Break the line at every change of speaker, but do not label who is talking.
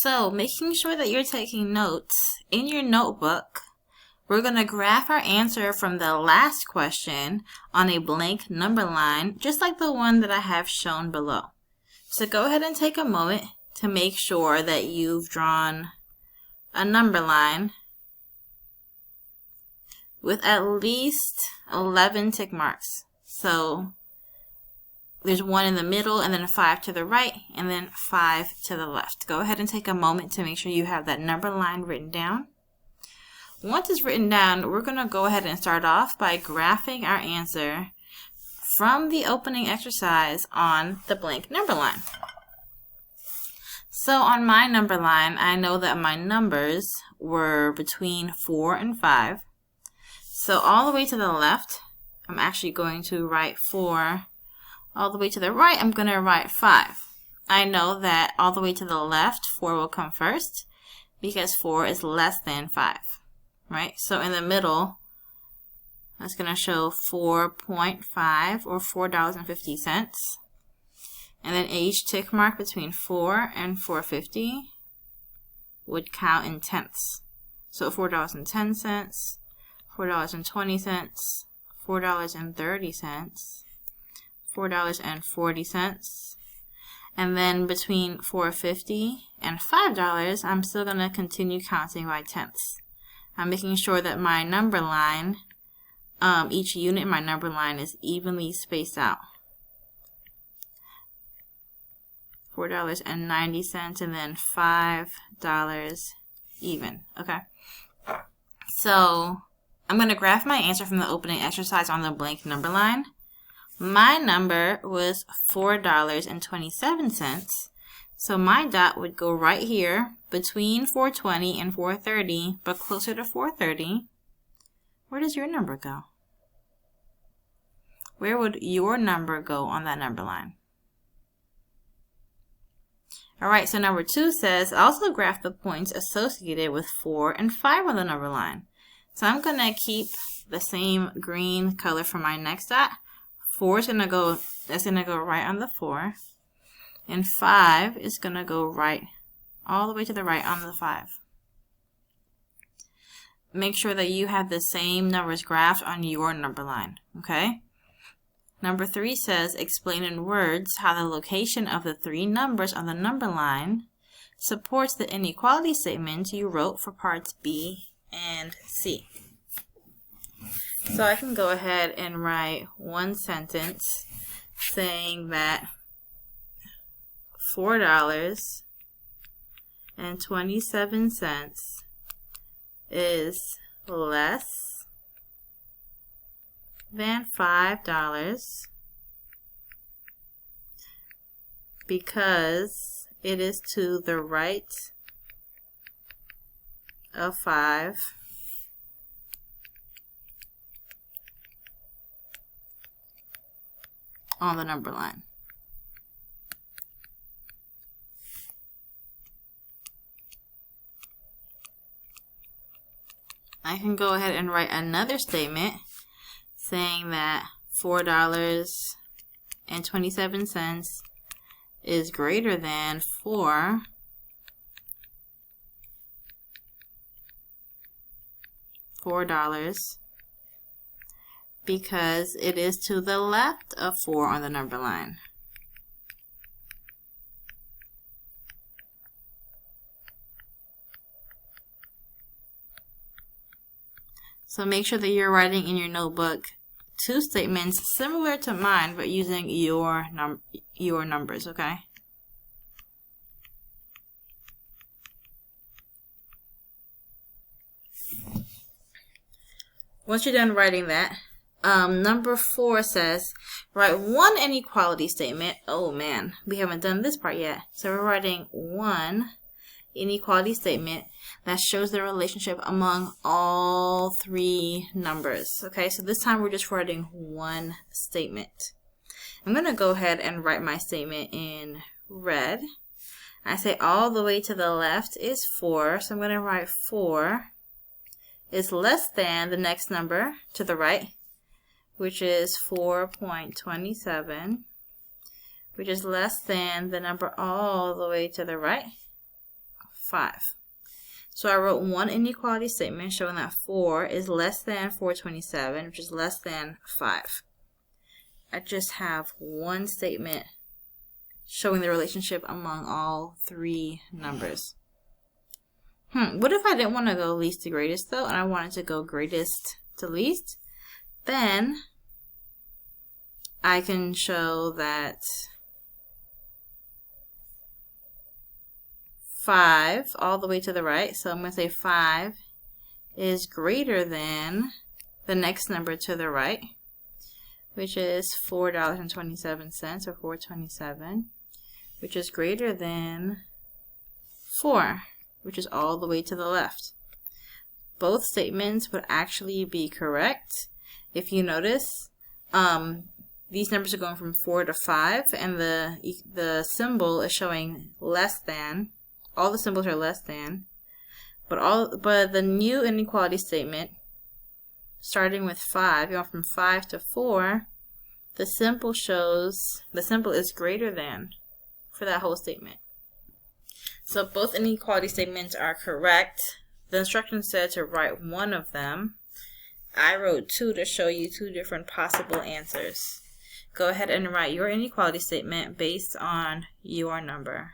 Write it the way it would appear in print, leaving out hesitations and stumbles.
So making sure that you're taking notes in your notebook, we're going to graph our answer from the last question on a blank number line, just like the one that I have shown below. So go ahead and take a moment to make sure that you've drawn a number line with at least 11 tick marks. So there's 1 in the middle, and then 5 to the right, and then 5 to the left. Go ahead and take a moment to make sure you have that number line written down. Once it's written down, we're going to go ahead and start off by graphing our answer from the opening exercise on the blank number line. So on my number line, I know that my numbers were between 4 and 5. So all the way to the left, I'm actually going to write 4. All the way to the right, I'm going to write 5. I know that all the way to the left, 4 will come first because 4 is less than 5, right? So in the middle, that's going to show 4.5 or $4.50. And then each tick mark between 4 and 4.50 would count in tenths. So $4.10, $4.20, $4.30, $4.40, and then between $4.50 and $5, I'm still going to continue counting by tenths. I'm making sure that my number line, each unit in my number line is evenly spaced out. $4.90 and then $5 even. Okay. So I'm going to graph my answer from the opening exercise on the blank number line. My number was $4.27, so my dot would go right here between 420 and 430, but closer to 430. Where does your number go? Where would your number go on that number line? Alright, so number 2 says, also graph the points associated with 4 and 5 on the number line. So I'm going to keep the same green color for my next dot. 4 is going to go, that's going to go right on the 4. And 5 is going to go right, all the way to the right on the 5. Make sure that you have the same numbers graphed on your number line, okay? Number 3 says, explain in words how the location of the 3 numbers on the number line supports the inequality statement you wrote for parts B and C. So I can go ahead and write one sentence saying that $4.27 is less than $5 because it is to the right of 5 on the number line. I can go ahead and write another statement saying that $4.27 is greater than $4 because it is to the left of 4 on the number line. So make sure that you're writing in your notebook 2 statements similar to mine, but using your numbers, okay? Once you're done writing that, number 4 says, write one inequality statement. Oh man, we haven't done this part yet. So we're writing one inequality statement that shows the relationship among all 3 numbers. Okay, so this time we're just writing one statement. I'm going to go ahead and write my statement in red. I say all the way to the left is 4, so I'm going to write 4 is less than the next number to the right, which is 4.27, which is less than the number all the way to the right, 5. So I wrote one inequality statement showing that 4 is less than 427, which is less than 5. I just have one statement showing the relationship among all three numbers. What if I didn't want to go least to greatest though, and I wanted to go greatest to least? Then I can show that 5 all the way to the right, so I'm going to say 5 is greater than the next number to the right, which is $4.27 or $4.27, which is greater than 4, which is all the way to the left. Both statements would actually be correct. If you notice, these numbers are going from 4 to 5, and the symbol is showing less than. All the symbols are less than, but the new inequality statement, starting with 5, going from 5 to 4, the symbol is greater than for that whole statement. So both inequality statements are correct. The instructions said to write one of them. I wrote 2 to show you 2 different possible answers. Go ahead and write your inequality statement based on your number.